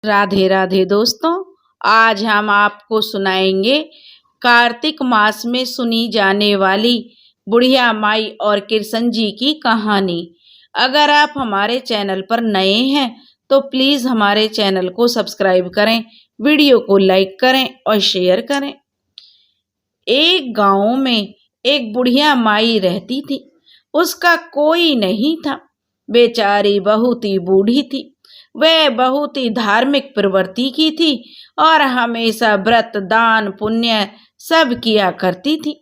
राधे राधे दोस्तों, आज हम आपको सुनाएंगे कार्तिक मास में सुनी जाने वाली बुढ़िया माई और कृष्ण जी की कहानी। अगर आप हमारे चैनल पर नए हैं तो प्लीज हमारे चैनल को सब्सक्राइब करें, वीडियो को लाइक करें और शेयर करें। एक गांव में एक बुढ़िया माई रहती थी। उसका कोई नहीं था। बेचारी बहुत ही बूढ़ी थी। वह बहुत ही धार्मिक प्रवृत्ति की थी और हमेशा व्रत दान पुण्य सब किया करती थी।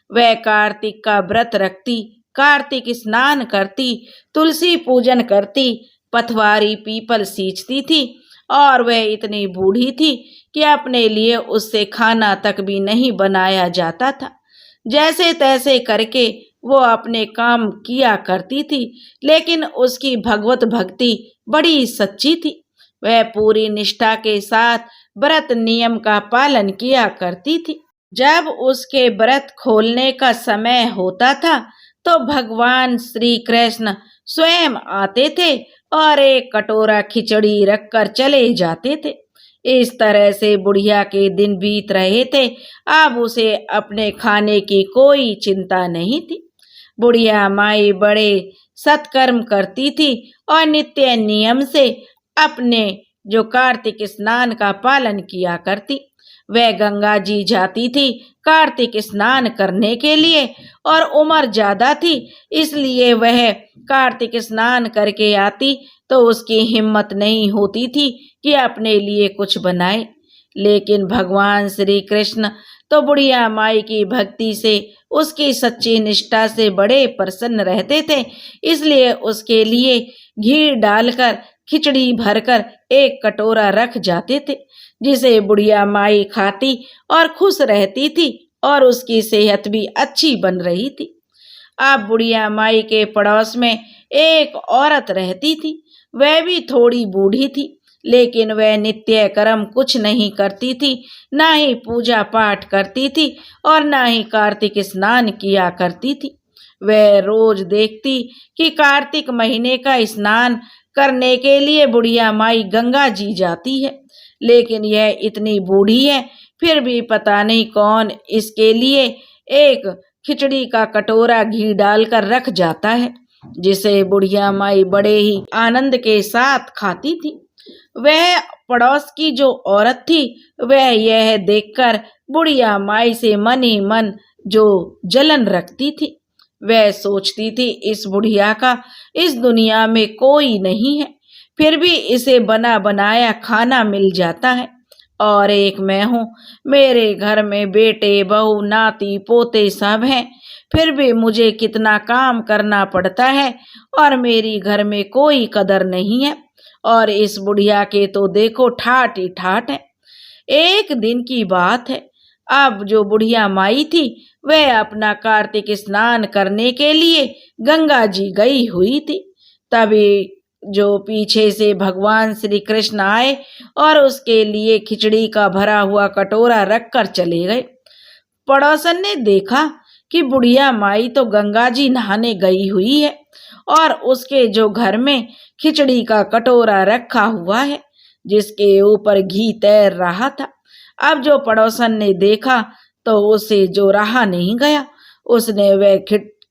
वह कार्तिक का व्रत रखती, कार्तिक स्नान करती, तुलसी पूजन करती, पथवारी पीपल सींचती थी और वह इतनी बूढ़ी थी कि अपने लिए उससे खाना तक भी नहीं बनाया जाता था। जैसे तैसे करके वो अपने काम किया करती थी, लेकिन उसकी भगवत भक्ति बड़ी सच्ची थी। वह पूरी निष्ठा के साथ व्रत नियम का पालन किया करती थी। जब उसके व्रत खोलने का समय होता था तो भगवान श्री कृष्ण स्वयं आते थे और एक कटोरा खिचड़ी रखकर चले जाते थे। इस तरह से बुढ़िया के दिन बीत रहे थे। अब उसे अपने खाने की कोई चिंता नहीं थी। बुढ़िया माई बड़े सत्कर्म करती थी और नित्य नियम से अपने जो कार्तिक स्नान का पालन किया करती। वह गंगा जी जाती थी कार्तिक स्नान करने के लिए और उम्र ज्यादा थी, इसलिए वह कार्तिक स्नान करके आती तो उसकी हिम्मत नहीं होती थी कि अपने लिए कुछ बनाए। लेकिन भगवान श्री कृष्ण तो बुढ़िया माई की भक्ति से, उसकी सच्ची निष्ठा से बड़े प्रसन्न रहते थे, इसलिए उसके लिए घी डालकर खिचड़ी भरकर एक कटोरा रख जाते थे, जिसे बुढ़िया माई खाती और खुश रहती थी और उसकी सेहत भी अच्छी बन रही थी। अब बुढ़िया माई के पड़ोस में एक औरत रहती थी। वह भी थोड़ी बूढ़ी थी, लेकिन वह नित्य कर्म कुछ नहीं करती थी, ना ही पूजा पाठ करती थी और ना ही कार्तिक स्नान किया करती थी। वह रोज देखती कि कार्तिक महीने का स्नान करने के लिए बुढ़िया माई गंगा जी जाती है, लेकिन यह इतनी बूढ़ी है फिर भी पता नहीं कौन इसके लिए एक खिचड़ी का कटोरा घी डालकर रख जाता है, जिसे बुढ़िया माई बड़े ही आनंद के साथ खाती थी। वह पड़ोस की जो औरत थी वह यह देखकर बुढ़िया माई से मन ही मन जो जलन रखती थी। वह सोचती थी इस बुढ़िया का इस दुनिया में कोई नहीं है, फिर भी इसे बना बनाया खाना मिल जाता है और एक मैं हूँ। मेरे घर में बेटे बहू नाती पोते सब हैं, फिर भी मुझे कितना काम करना पड़ता है और मेरी घर में कोई कदर नहीं है और इस बुढ़िया के तो देखो ठाट ही ठाट है। एक दिन की बात है। अब जो बुढ़िया माई थी वह अपना कार्तिक स्नान करने के लिए गंगा जी गई हुई थी। तभी जो पीछे से भगवान श्री कृष्ण आए और उसके लिए खिचड़ी का भरा हुआ कटोरा रखकर चले गए। पड़ोसन ने देखा कि बुढ़िया माई तो गंगा जी नहाने गई हुई है और उसके जो घर में खिचड़ी का कटोरा रखा हुआ है जिसके ऊपर घी तैर रहा था। अब जो पड़ोसन ने देखा तो उसे जो रहा नहीं गया, उसने वह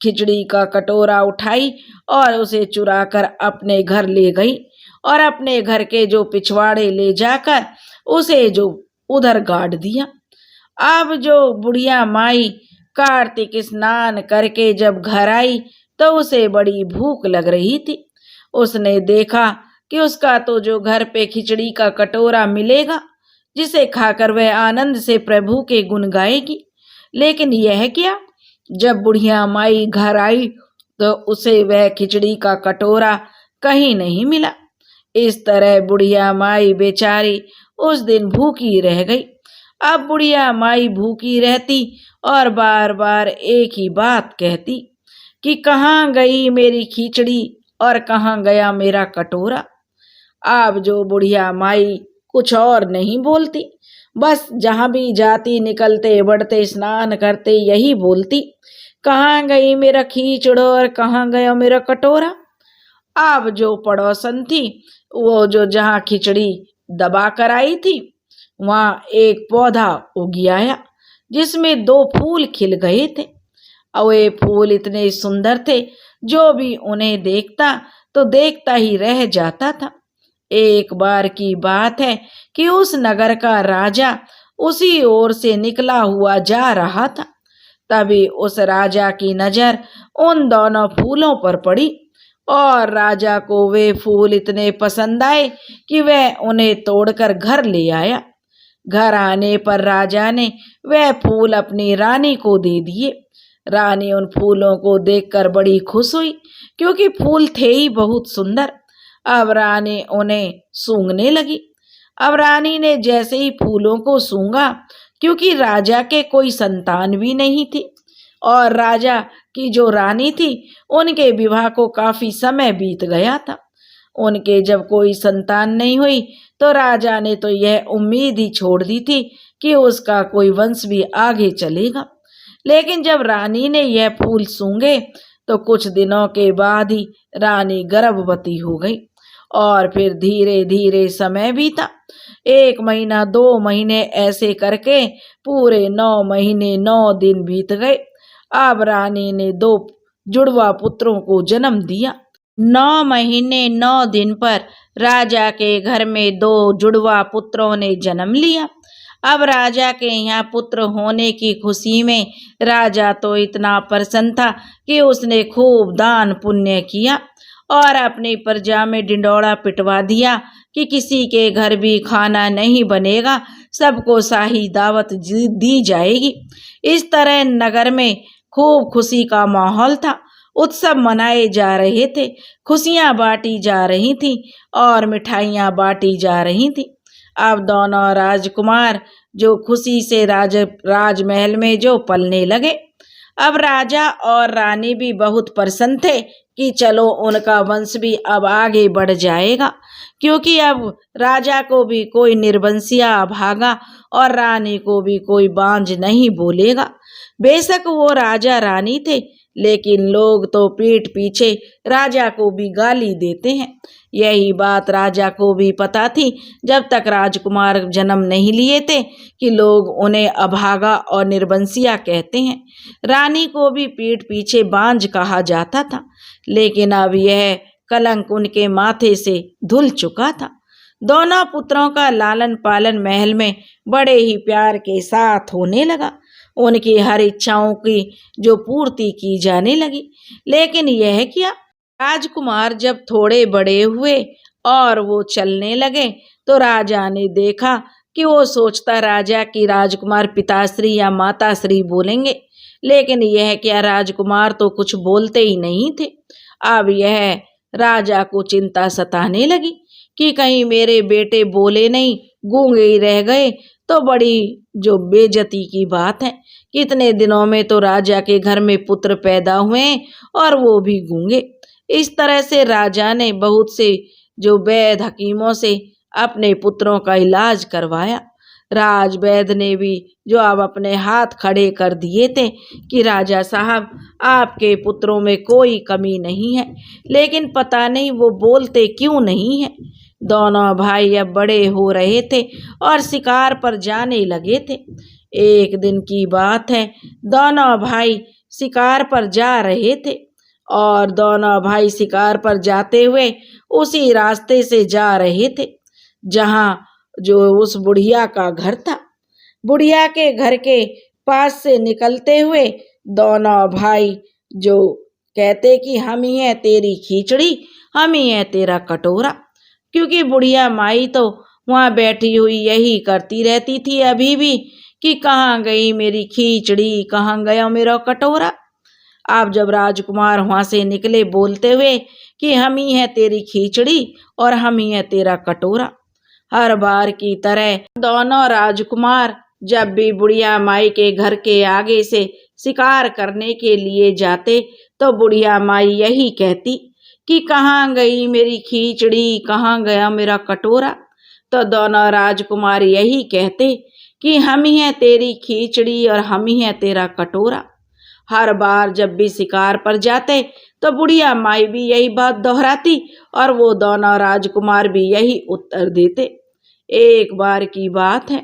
खिचड़ी का कटोरा उठाई और उसे चुराकर अपने घर ले गई और अपने घर के जो पिछवाड़े ले जाकर उसे जो उधर गाड़ दिया। अब जो बुढ़िया माई कार्तिक स्नान करके जब घर आई तो उसे बड़ी भूख लग रही थी। उसने देखा कि उसका तो जो घर पे खिचड़ी का कटोरा मिलेगा जिसे खाकर वह आनंद से प्रभु के गुण गाएगी, लेकिन यह क्या, जब बुढ़िया माई घर आई तो उसे वह खिचड़ी का कटोरा कहीं नहीं मिला। इस तरह बुढ़िया माई बेचारी उस दिन भूखी रह गई। अब बुढ़िया माई भूखी रहती और बार बार एक ही बात कहती कि कहाँ गई मेरी खिचड़ी और कहाँ गया मेरा कटोरा। अब जो बुढ़िया माई कुछ और नहीं बोलती, बस जहाँ भी जाती निकलते बढ़ते स्नान करते यही बोलती, कहाँ गई मेरा खीचड़ और कहाँ गया मेरा कटोरा। अब जो पड़ोसन थी वो जो जहाँ खिचड़ी दबा कर आई थी, वहाँ एक पौधा उग आया जिसमें 2 फूल खिल गए थे और वे फूल इतने सुंदर थे, जो भी उन्हें देखता तो देखता ही रह जाता था। एक बार की बात है कि उस नगर का राजा उसी ओर से निकला हुआ जा रहा था। तभी उस राजा की नजर उन दोनों फूलों पर पड़ी और राजा को वे फूल इतने पसंद आए कि वह उन्हें तोड़कर घर ले आया। घर आने पर राजा ने वह फूल अपनी रानी को दे दिए। रानी उन फूलों को देखकर बड़ी खुश हुई, क्योंकि फूल थे ही बहुत सुंदर। अब रानी उन्हें सूंघने लगी। अब रानी ने जैसे ही फूलों को सूंघा, क्योंकि राजा के कोई संतान भी नहीं थी और राजा की जो रानी थी उनके विवाह को काफी समय बीत गया था। उनके जब कोई संतान नहीं हुई तो राजा ने तो यह उम्मीद ही छोड़ दी थी कि उसका कोई वंश भी आगे चलेगा। लेकिन जब रानी ने यह फूल सूंघे तो कुछ दिनों के बाद ही रानी गर्भवती हो गई और फिर धीरे धीरे समय बीता। 1 महीना, 2 महीने, ऐसे करके पूरे 9 महीने 9 दिन बीत गए। अब रानी ने 2 जुड़वा पुत्रों को जन्म दिया। 9 महीने 9 दिन पर राजा के घर में 2 जुड़वा पुत्रों ने जन्म लिया। अब राजा के यहाँ पुत्र होने की खुशी में राजा तो इतना प्रसन्न था कि उसने खूब दान पुण्य किया और अपनी प्रजा में ढिंढोरा पिटवा दिया कि किसी के घर भी खाना नहीं बनेगा, सबको शाही दावत दी जाएगी। इस तरह नगर में खूब खुशी का माहौल था। उत्सव मनाए जा रहे थे, खुशियां बांटी जा रही थी और मिठाइयां बांटी जा रही थी। अब दोनों राजकुमार जो खुशी से राजमहल में जो पलने लगे। अब राजा और रानी भी बहुत प्रसन्न थे कि चलो उनका वंश भी अब आगे बढ़ जाएगा, क्योंकि अब राजा को भी कोई निर्वंशिया अभागा और रानी को भी कोई बांझ नहीं बोलेगा। बेशक वो राजा रानी थे, लेकिन लोग तो पीठ पीछे राजा को भी गाली देते हैं। यही बात राजा को भी पता थी जब तक राजकुमार जन्म नहीं लिए थे कि लोग उन्हें अभागा और निर्वंशिया कहते हैं। रानी को भी पीठ पीछे बांझ कहा जाता था, लेकिन अब यह कलंक उनके माथे से धुल चुका था। दोनों पुत्रों का लालन पालन महल में बड़े ही प्यार के साथ होने लगा। उनकी हर इच्छाओं की जो पूर्ति की जाने लगी। लेकिन यह क्या, राजकुमार जब थोड़े बड़े हुए और वो चलने लगे तो राजा ने देखा कि वो सोचता राजा की राजकुमार पिताश्री या माताश्री बोलेंगे, लेकिन यह क्या, राजकुमार तो कुछ बोलते ही नहीं थे। अब यह राजा को चिंता सताने लगी कि कहीं मेरे बेटे बोले नहीं, गूंगे ही रह गए तो बड़ी जो बेइज्जती की बात है। कितने दिनों में तो राजा के घर में पुत्र पैदा हुए और वो भी गूंगे। इस तरह से राजा ने बहुत से जो वैद्य हकीमों से अपने पुत्रों का इलाज करवाया। राज वैद्य ने भी जो अब अपने हाथ खड़े कर दिए थे कि राजा साहब, आपके पुत्रों में कोई कमी नहीं है, लेकिन पता नहीं वो बोलते क्यों नहीं है। दोनों भाई अब बड़े हो रहे थे और शिकार पर जाने लगे थे। एक दिन की बात है, दोनों भाई शिकार पर जा रहे थे और दोनों भाई शिकार पर जाते हुए उसी रास्ते से जा रहे थे जहां जो उस बुढ़िया का घर था। बुढ़िया के घर के पास से निकलते हुए दोनों भाई जो कहते कि हम ही है तेरी खिचड़ी, हम ही है तेरा कटोरा, क्योंकि बुढ़िया माई तो वहाँ बैठी हुई यही करती रहती थी अभी भी कि कहाँ गई मेरी खिचड़ी, कहाँ गया मेरा कटोरा। आप जब राजकुमार वहाँ से निकले बोलते हुए कि हम ही है तेरी खिचड़ी और हम ही है तेरा कटोरा, हर बार की तरह दोनों राजकुमार जब भी बुढ़िया माई के घर के आगे से शिकार करने के लिए जाते तो बुढ़िया माई यही कहती कि कहाँ गई मेरी खिचड़ी, कहाँ गया मेरा कटोरा। तो दोनों राजकुमार यही कहते कि हम ही हैं तेरी खिचड़ी और हम ही हैं तेरा कटोरा। हर बार जब भी शिकार पर जाते तो बुढ़िया माई भी यही बात दोहराती और वो दोनों राजकुमार भी यही उत्तर देते। एक बार की बात है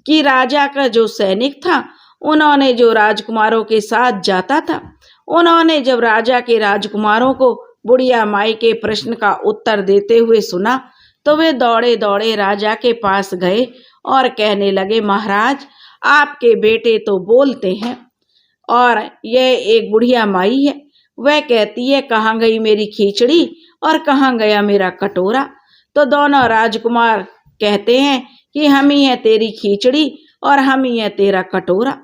कि राजा का जो सैनिक था, उन्होंने जो राजकुमारों के साथ जाता था, उन्होंने जब राजा के राजकुमारों को बुढ़िया माई के प्रश्न का उत्तर देते हुए सुना, तो वे दौड़े दौड़े राजा के पास गए और कहने लगे, महाराज, आपके बेटे तो बोलते हैं और यह एक बुढ़िया माई है। वह कहती है, कहाँ गई मेरी खिचड़ी और कहाँ गया मेरा कटोरा। तो दोनों राजकुमार कहते हैं कि हम ही है तेरी खिचड़ी और हम ही है तेरा कटोरा।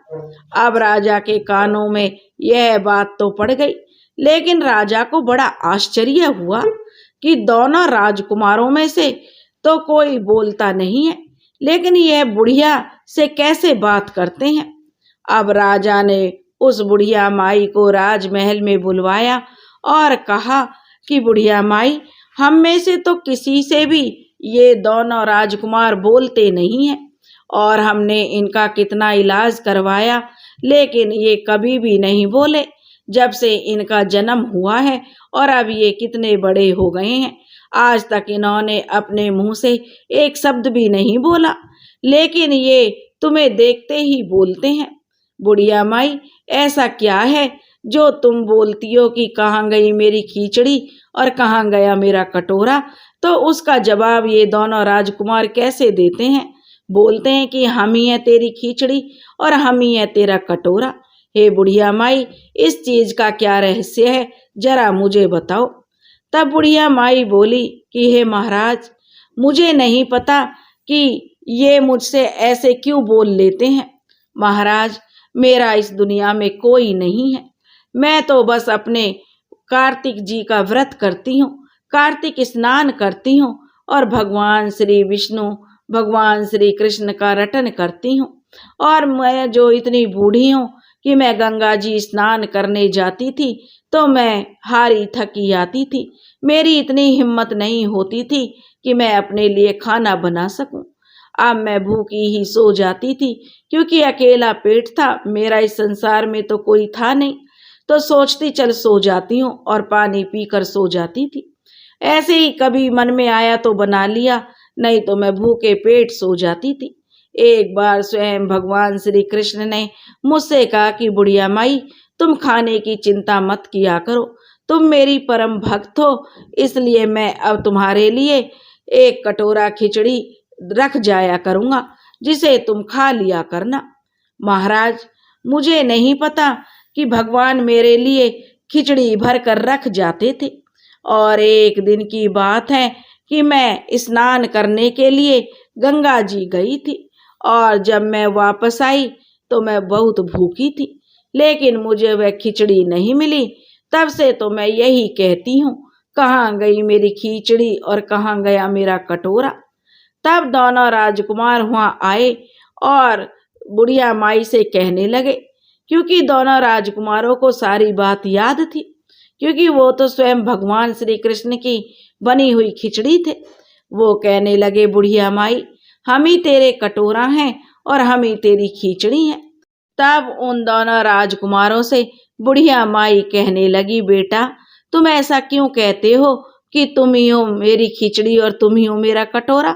अब राजा के कानों में यह बात तो पड़ गई, लेकिन राजा को बड़ा आश्चर्य हुआ कि दोनों राजकुमारों में से तो कोई बोलता नहीं है, लेकिन यह बुढ़िया से कैसे बात करते हैं। अब राजा ने उस बुढ़िया माई को राजमहल में बुलवाया और कहा कि बुढ़िया माई, हम में से तो किसी से भी ये दोनों राजकुमार बोलते नहीं हैं और हमने इनका कितना इलाज करवाया, लेकिन ये कभी भी नहीं बोले जब से इनका जन्म हुआ है, और अब ये कितने बड़े हो गए हैं, आज तक इन्होंने अपने मुंह से एक शब्द भी नहीं बोला, लेकिन ये तुम्हें देखते ही बोलते हैं। बुढ़िया माई, ऐसा क्या है जो तुम बोलती हो कि कहाँ गई मेरी खिचड़ी और कहाँ गया मेरा कटोरा? तो उसका जवाब ये दोनों राजकुमार कैसे देते हैं? बोलते हैं कि हम ही है तेरी खिचड़ी और हम ही है तेरा कटोरा। हे बुढ़िया माई, इस चीज का क्या रहस्य है, जरा मुझे बताओ। तब बुढ़िया माई बोली कि हे महाराज, मुझे नहीं पता कि ये मुझसे ऐसे क्यों बोल लेते हैं। महाराज, मेरा इस दुनिया में कोई नहीं है, मैं तो बस अपने कार्तिक जी का व्रत करती हूँ, कार्तिक स्नान करती हूँ और भगवान श्री विष्णु, भगवान श्री कृष्ण का रटन करती हूँ। और मैं जो इतनी बूढ़ी हूँ कि मैं गंगा जी स्नान करने जाती थी तो मैं हारी थकी आती थी, मेरी इतनी हिम्मत नहीं होती थी कि मैं अपने लिए खाना बना सकूं। अब मैं भूखी ही सो जाती थी, क्योंकि अकेला पेट था, मेरा इस संसार में तो कोई था नहीं, तो सोचती चल सो जाती हूँ और पानी पीकर सो जाती थी। ऐसे ही कभी मन में आया तो बना लिया, नहीं तो मैं भूखे पेट सो जाती थी। एक बार स्वयं भगवान श्री कृष्ण ने मुझसे कहा कि बुढ़िया माई, तुम खाने की चिंता मत किया करो, तुम मेरी परम भक्त हो, इसलिए मैं अब तुम्हारे लिए एक कटोरा खिचड़ी रख जाया करूँगा, जिसे तुम खा लिया करना। महाराज, मुझे नहीं पता कि भगवान मेरे लिए खिचड़ी भर कर रख जाते थे। और एक दिन की बात है कि मैं स्नान करने के लिए गंगा जी गई थी, और जब मैं वापस आई तो मैं बहुत भूखी थी, लेकिन मुझे वह खिचड़ी नहीं मिली। तब से तो मैं यही कहती हूँ, कहाँ गई मेरी खिचड़ी और कहाँ गया मेरा कटोरा। तब दोनों राजकुमार वहाँ आए और बुढ़िया माई से कहने लगे, क्योंकि दोनों राजकुमारों को सारी बात याद थी, क्योंकि वो तो स्वयं भगवान श्री कृष्ण की बनी हुई खिचड़ी थे। वो कहने लगे, बुढ़िया माई, हम ही तेरे कटोरा हैं और हम ही तेरी खिचड़ी हैं। तब उन दोनों राजकुमारों से बुढ़िया माई कहने लगी, बेटा, तुम ऐसा क्यों कहते हो कि तुम ही हो मेरी खिचड़ी और तुम ही हो मेरा कटोरा?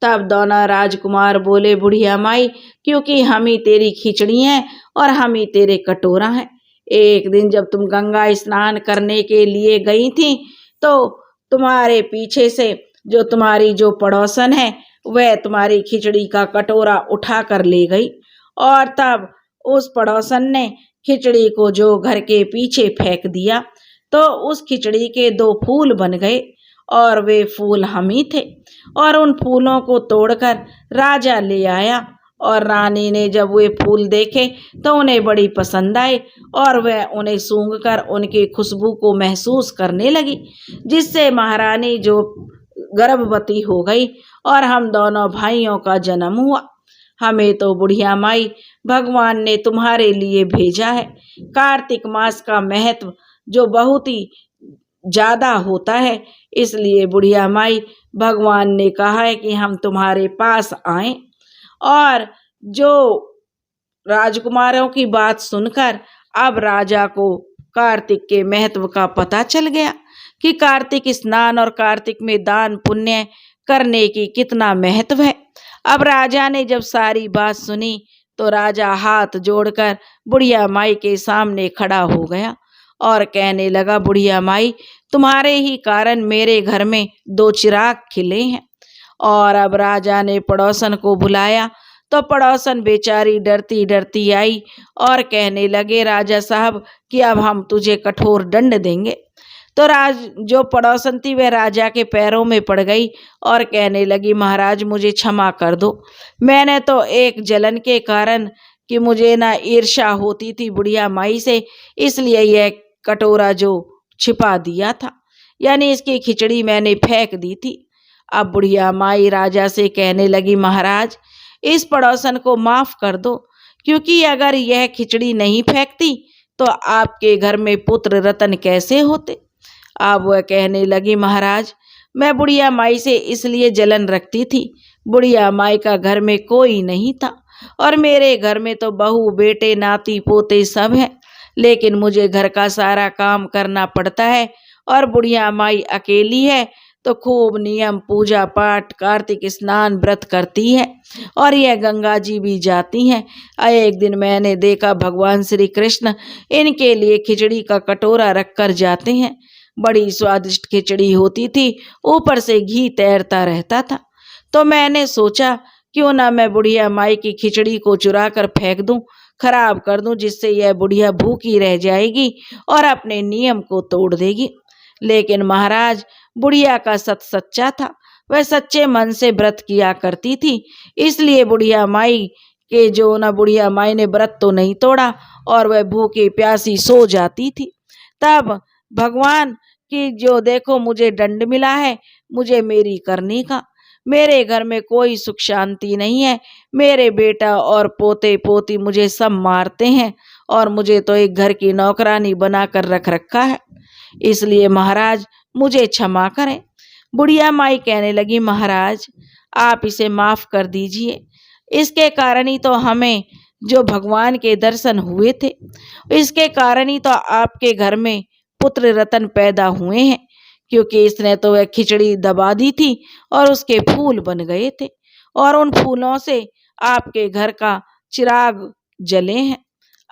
तब दोनों राजकुमार बोले, बुढ़िया माई, क्योंकि हम ही तेरी खिचड़ी हैं और हम ही तेरे कटोरा हैं। एक दिन जब तुम गंगा स्नान करने के लिए गई थी, तो तुम्हारे पीछे से जो तुम्हारी जो पड़ोसन है, वह तुम्हारी खिचड़ी का कटोरा उठा कर ले गई, और तब उस पड़ोसन ने खिचड़ी को जो घर के पीछे फेंक दिया, तो उस खिचड़ी के 2 फूल बन गए, और वे फूल हम ही थे। और उन फूलों को तोड़कर राजा ले आया, और रानी ने जब वे फूल देखे तो उन्हें बड़ी पसंद आए, और वह उन्हें सूंघकर उनकी खुशबू को महसूस करने लगी, जिससे महारानी जो गर्भवती हो गई और हम दोनों भाइयों का जन्म हुआ। हमें तो बुढ़िया माई भगवान ने तुम्हारे लिए भेजा है। कार्तिक मास का महत्व जो बहुत ही ज्यादा होता है, इसलिए बुढ़िया माई भगवान ने कहा है कि हम तुम्हारे पास आएं। और जो राजकुमारों की बात सुनकर अब राजा को कार्तिक के महत्व का पता चल गया कि कार्तिक स्नान और कार्तिक में दान पुण्य करने की कितना महत्व है। अब राजा ने जब सारी बात सुनी तो राजा हाथ जोड़कर बुढ़िया माई के सामने खड़ा हो गया और कहने लगा, बुढ़िया माई, तुम्हारे ही कारण मेरे घर में 2 चिराग खिले हैं। और अब राजा ने पड़ोसन को बुलाया तो पड़ोसन बेचारी डरती डरती आई और कहने लगे, राजा साहब कि अब हम तुझे कठोर दंड देंगे। तो जो पड़ोसन थी वह राजा के पैरों में पड़ गई और कहने लगी, महाराज मुझे क्षमा कर दो, मैंने तो एक जलन के कारण कि मुझे ना ईर्ष्या होती थी बुढ़िया माई से, इसलिए यह कटोरा जो छिपा दिया था, यानी इसकी खिचड़ी मैंने फेंक दी थी। अब बुढ़िया माई राजा से कहने लगी, महाराज इस पड़ोसन को माफ कर दो, क्योंकि अगर यह खिचड़ी नहीं फेंकती तो आपके घर में पुत्र रतन कैसे होते। अब वह कहने लगी, महाराज मैं बुढ़िया माई से इसलिए जलन रखती थी, बुढ़िया माई का घर में कोई नहीं था और मेरे घर में तो बहू बेटे नाती पोते सब हैं, लेकिन मुझे घर का सारा काम करना पड़ता है और बुढ़िया माई अकेली है तो खूब नियम पूजा पाठ कार्तिक स्नान व्रत करती है और यह गंगा जी भी जाती हैं। एक दिन मैंने देखा भगवान श्री कृष्ण इनके लिए खिचड़ी का कटोरा रखकर जाते हैं। बड़ी स्वादिष्ट खिचड़ी होती थी, ऊपर से घी तैरता रहता था। तो मैंने सोचा क्यों ना मैं बुढ़िया माई की खिचड़ी को चुरा कर फेंक दूं, खराब कर दूं, जिससे यह बुढ़िया भूखी रह जाएगी और अपने नियम को तोड़ देगी। लेकिन महाराज बुढ़िया का सत सच्चा था, वह सच्चे मन से व्रत किया करती थी, इसलिए बुढ़िया माई के बुढ़िया माई ने व्रत तो नहीं तोड़ा और वह भूखी प्यासी सो जाती थी। तब भगवान कि जो देखो मुझे दंड मिला है, मुझे मेरी करनी का, मेरे घर में कोई सुख शांति नहीं है, मेरे बेटा और पोते पोती मुझे सब मारते हैं और मुझे तो एक घर की नौकरानी बनाकर रख रखा है, इसलिए महाराज मुझे क्षमा करें। बुढ़िया माई कहने लगी, महाराज आप इसे माफ कर दीजिए, इसके कारण ही तो हमें जो भगवान के दर्शन हुए थे, इसके कारण ही तो आपके घर में पुत्र रतन पैदा हुए हैं, क्योंकि इसने तो वह खिचड़ी दबा दी थी और उसके फूल बन गए थे और उन फूलों से आपके घर का चिराग जले हैं।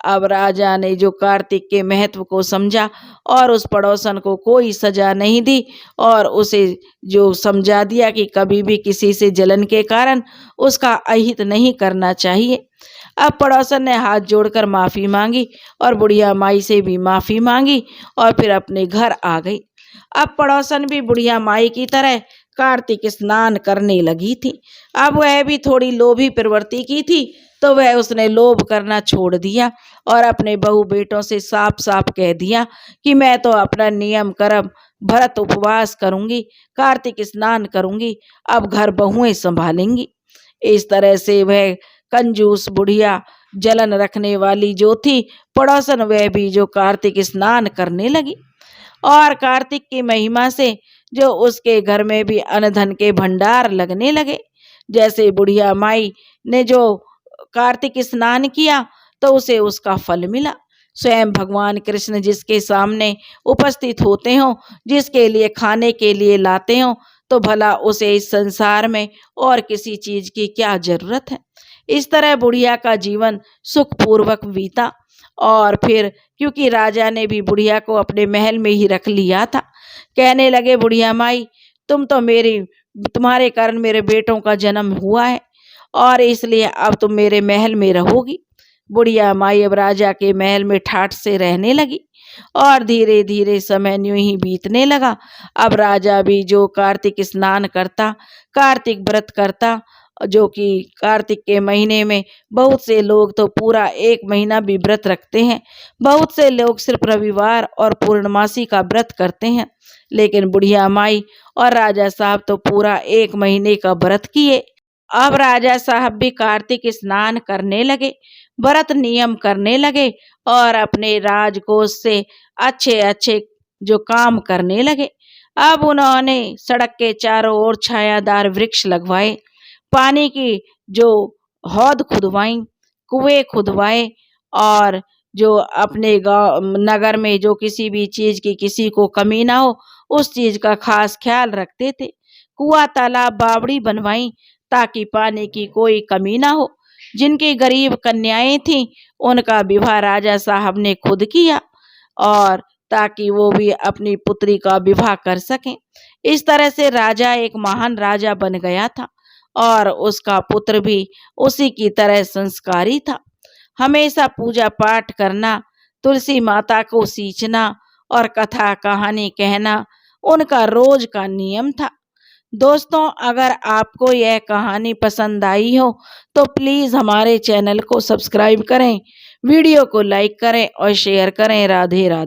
अब राजा ने जो कार्तिक के महत्व को समझा और उस पड़ोसन को कोई सजा नहीं दी और उसे जो समझा दिया कि कभी भी किसी से जलन के कारण उसका अहित नहीं करना चाहिए। अब पड़ोसन ने हाथ जोड़कर माफी मांगी और बुढ़िया माई से भी माफी मांगी और फिर अपने घर आ गई। अब पड़ोसन भी बुढ़िया माई की तरह कार्तिक स्नान करने लगी थी। अब वह भी थोड़ी लोभी प्रवृत्ति की थी, तो वह उसने लोभ करना छोड़ दिया और अपने बहू बेटों से साफ साफ कह दिया कि मैं तो अपना नियम कर्म व्रत उपवास करूंगी, कार्तिक स्नान करूंगी, अब घर बहुएं संभालेंगी। इस तरह से वह कंजूस बुढ़िया जलन रखने वाली जो थी पड़ोसन, वह भी जो कार्तिक स्नान करने लगी और कार्तिक की महिमा से जो उसके घर में भी अन्न धन के भंडार लगने लगे। जैसे बुढ़िया माई ने जो कार्तिक स्नान किया तो उसे उसका फल मिला। स्वयं भगवान कृष्ण जिसके सामने उपस्थित होते हों, जिसके लिए खाने के लिए लाते हों, तो भला उसे इस संसार में और किसी चीज की क्या जरूरत है। इस तरह बुढ़िया का जीवन सुखपूर्वक बीता और फिर क्योंकि राजा ने भी बुढ़िया को अपने महल में ही रख लिया था, कहने लगे, बुढ़िया माई तुम्हारे कारण मेरे बेटों का जन्म हुआ है और इसलिए अब तुम मेरे महल में रहोगी। बुढ़िया माई अब राजा के महल में ठाठ से रहने लगी और धीरे धीरे समय यूं ही बीतने लगा। अब राजा भी जो कार्तिक स्नान करता, कार्तिक व्रत करता, जो कि कार्तिक के महीने में बहुत से लोग तो पूरा 1 महीना भी व्रत रखते हैं, बहुत से लोग सिर्फ रविवार और पूर्णमासी का व्रत करते हैं, लेकिन बुढ़िया माई और राजा साहब तो पूरा 1 महीने का व्रत किए। अब राजा साहब भी कार्तिक स्नान करने लगे, व्रत नियम करने लगे और अपने राजकोष से अच्छे अच्छे जो काम करने लगे। अब उन्होंने सड़क के चारों ओर छायादार वृक्ष लगवाए, पानी की जो हौद खुदवाई, कुएं खुदवाए और जो अपने गांव नगर में जो किसी भी चीज की किसी को कमी ना हो उस चीज का खास ख्याल रखते थे। कुआं तालाब बावड़ी बनवाई ताकि पानी की कोई कमी ना हो। जिनकी गरीब कन्याएं थीं, उनका विवाह राजा साहब ने खुद किया, और ताकि वो भी अपनी पुत्री का विवाह कर सकें। इस तरह से राजा एक महान राजा बन गया था, और उसका पुत्र भी उसी की तरह संस्कारी था। हमेशा पूजा पाठ करना, तुलसी माता को सींचना और कथा कहानी कहना उनका रोज का नियम था। दोस्तों, अगर आपको यह कहानी पसंद आई हो तो प्लीज़ हमारे चैनल को सब्सक्राइब करें, वीडियो को लाइक करें और शेयर करें। राधे राधे।